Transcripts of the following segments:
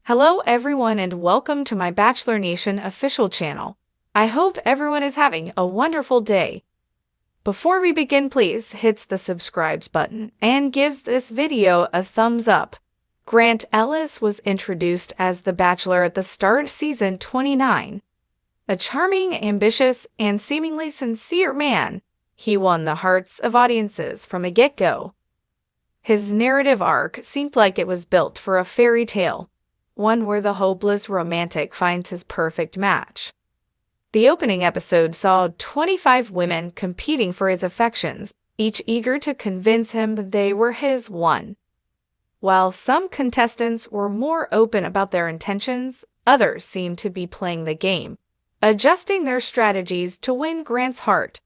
Hello everyone and welcome to my Bachelor Nation official channel. I hope everyone is having a wonderful day. Before we begin, please hit the subscribe button and give this video a thumbs up. Grant Ellis was introduced as the Bachelor at the start of season 29. A charming, ambitious, and seemingly sincere man, he won the hearts of audiences from the get-go. His narrative arc seemed like it was built for a fairy tale, one where the hopeless romantic finds his perfect match. The opening episode saw 25 women competing for his affections, each eager to convince him that they were his one. While some contestants were more open about their intentions, others seemed to be playing the game, adjusting their strategies to win Grant's heart.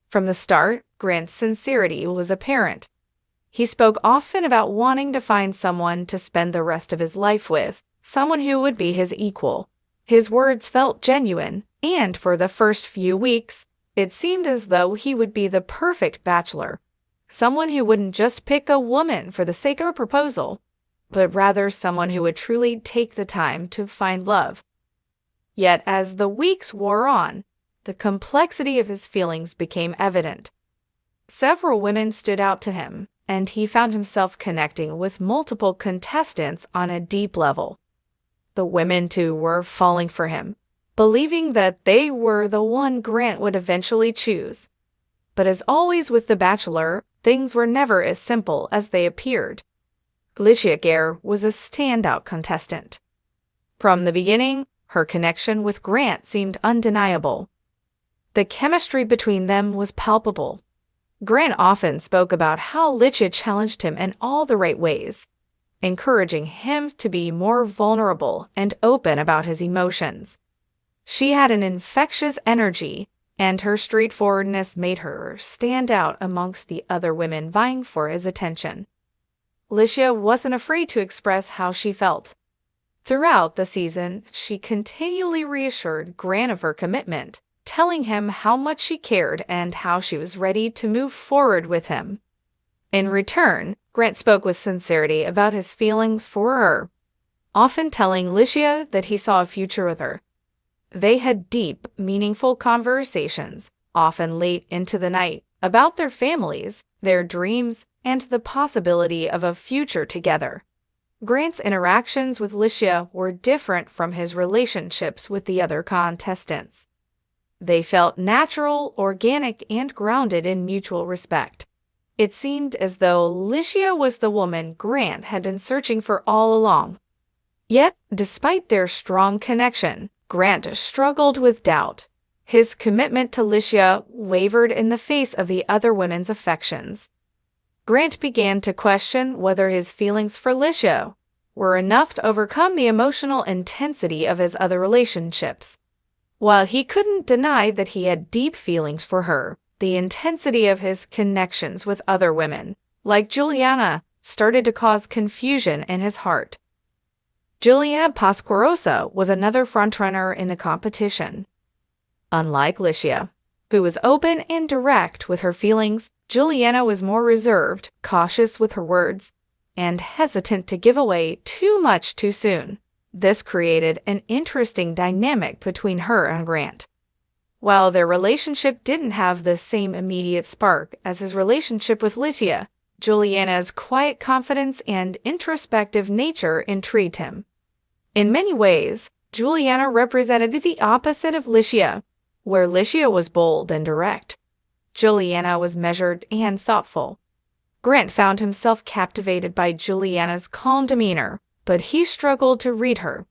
From the start, Grant's sincerity was apparent. He spoke often about wanting to find someone to spend the rest of his life with, someone who would be his equal. His words felt genuine, and for the first few weeks, it seemed as though he would be the perfect bachelor. Someone who wouldn't just pick a woman for the sake of a proposal, but rather someone who would truly take the time to find love. Yet as the weeks wore on, the complexity of his feelings became evident. Several women stood out to him, and he found himself connecting with multiple contestants on a deep level. The women, too, were falling for him, believing that they were the one Grant would eventually choose. But as always with The Bachelor, things were never as simple as they appeared. Alicia was a standout contestant. From the beginning, her connection with Grant seemed undeniable. The chemistry between them was palpable. Grant often spoke about how Alicia challenged him in all the right ways, encouraging him to be more vulnerable and open about his emotions. She had an infectious energy, and her straightforwardness made her stand out amongst the other women vying for his attention. Alicia wasn't afraid to express how she felt. Throughout the season, she continually reassured Grant of her commitment, telling him how much she cared and how she was ready to move forward with him. In return, Grant spoke with sincerity about his feelings for her, often telling Alicia that he saw a future with her. They had deep, meaningful conversations, often late into the night, about their families, their dreams, and the possibility of a future together. Grant's interactions with Alicia were different from his relationships with the other contestants. They felt natural, organic, and grounded in mutual respect. It seemed as though Alicia was the woman Grant had been searching for all along. Yet, despite their strong connection, Grant struggled with doubt. His commitment to Alicia wavered in the face of the other women's affections. Grant began to question whether his feelings for Alicia were enough to overcome the emotional intensity of his other relationships. While he couldn't deny that he had deep feelings for her, the intensity of his connections with other women, like Juliana, started to cause confusion in his heart. Juliana Pasquarosa was another frontrunner in the competition. Unlike Alicia, who was open and direct with her feelings, Juliana was more reserved, cautious with her words, and hesitant to give away too much too soon. This created an interesting dynamic between her and Grant. While their relationship didn't have the same immediate spark as his relationship with Alicia, Juliana's quiet confidence and introspective nature intrigued him. In many ways, Juliana represented the opposite of Alicia, where Alicia was bold and direct. Juliana was measured and thoughtful. Grant found himself captivated by Juliana's calm demeanor, but he struggled to read her.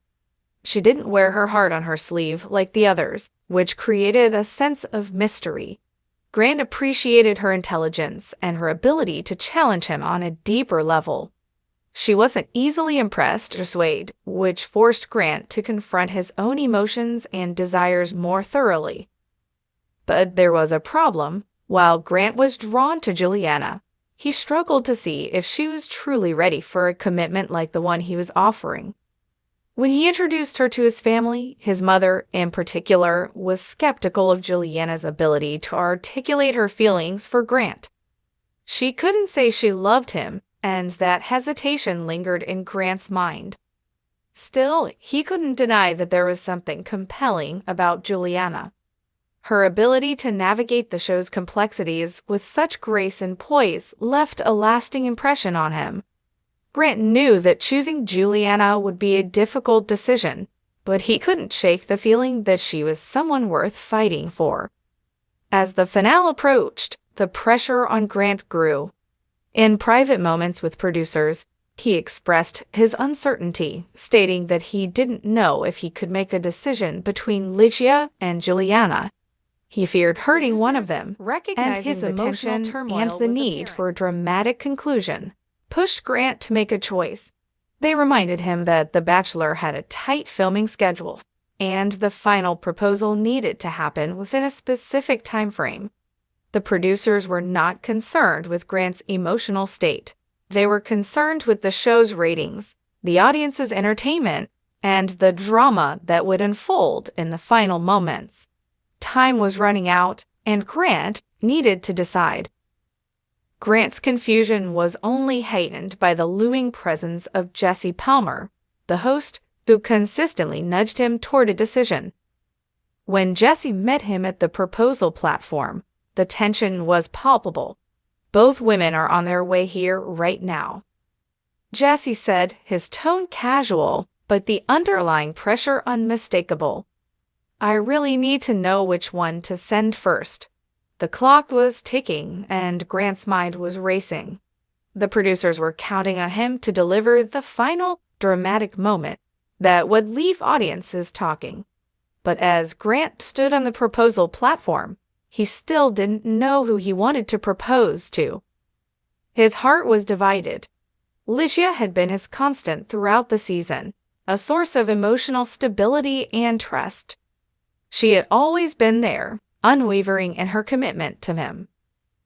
She didn't wear her heart on her sleeve like the others, which created a sense of mystery. Grant appreciated her intelligence and her ability to challenge him on a deeper level. She wasn't easily impressed or swayed, which forced Grant to confront his own emotions and desires more thoroughly. But there was a problem. While Grant was drawn to Juliana, he struggled to see if she was truly ready for a commitment like the one he was offering. When he introduced her to his family, his mother, in particular, was skeptical of Juliana's ability to articulate her feelings for Grant. She couldn't say she loved him, and that hesitation lingered in Grant's mind. Still, he couldn't deny that there was something compelling about Juliana. Her ability to navigate the show's complexities with such grace and poise left a lasting impression on him. Grant knew that choosing Juliana would be a difficult decision, but he couldn't shake the feeling that she was someone worth fighting for. As the finale approached, the pressure on Grant grew. In private moments with producers, he expressed his uncertainty, stating that he didn't know if he could make a decision between Ligia and Juliana. He feared hurting one of them, and his emotion and the need for a dramatic conclusion pushed Grant to make a choice. They reminded him that The Bachelor had a tight filming schedule, and the final proposal needed to happen within a specific time frame. The producers were not concerned with Grant's emotional state. They were concerned with the show's ratings, the audience's entertainment, and the drama that would unfold in the final moments. Time was running out, and Grant needed to decide. Grant's confusion was only heightened by the looming presence of Jesse Palmer, the host, who consistently nudged him toward a decision. When Jesse met him at the proposal platform, the tension was palpable. Both women are on their way here right now. Jesse said, his tone casual, but the underlying pressure unmistakable. I really need to know which one to send first. The clock was ticking, and Grant's mind was racing. The producers were counting on him to deliver the final, dramatic moment that would leave audiences talking. But as Grant stood on the proposal platform, he still didn't know who he wanted to propose to. His heart was divided. Ligia had been his constant throughout the season, a source of emotional stability and trust. She had always been there, unwavering in her commitment to him.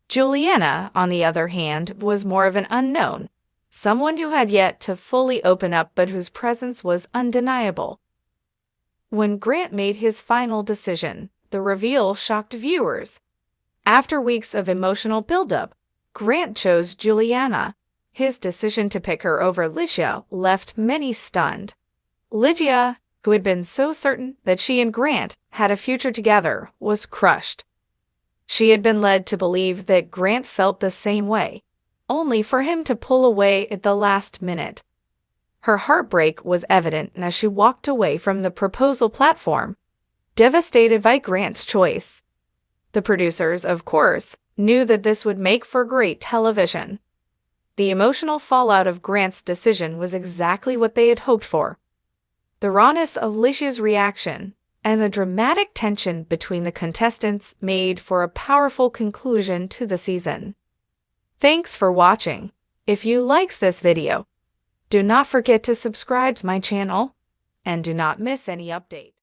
Juliana, on the other hand, was more of an unknown, someone who had yet to fully open up but whose presence was undeniable. When Grant made his final decision, the reveal shocked viewers. After weeks of emotional buildup, Grant chose Juliana. His decision to pick her over Ligia left many stunned. Ligia, who had been so certain that she and Grant had a future together, was crushed. She had been led to believe that Grant felt the same way, only for him to pull away at the last minute. Her heartbreak was evident as she walked away from the proposal platform, devastated by Grant's choice. The producers, of course, knew that this would make for great television. The emotional fallout of Grant's decision was exactly what they had hoped for. The rawness of Ligia's reaction and the dramatic tension between the contestants made for a powerful conclusion to the season. Thanks for watching. If you liked this video, do not forget to subscribe to my channel and do not miss any update.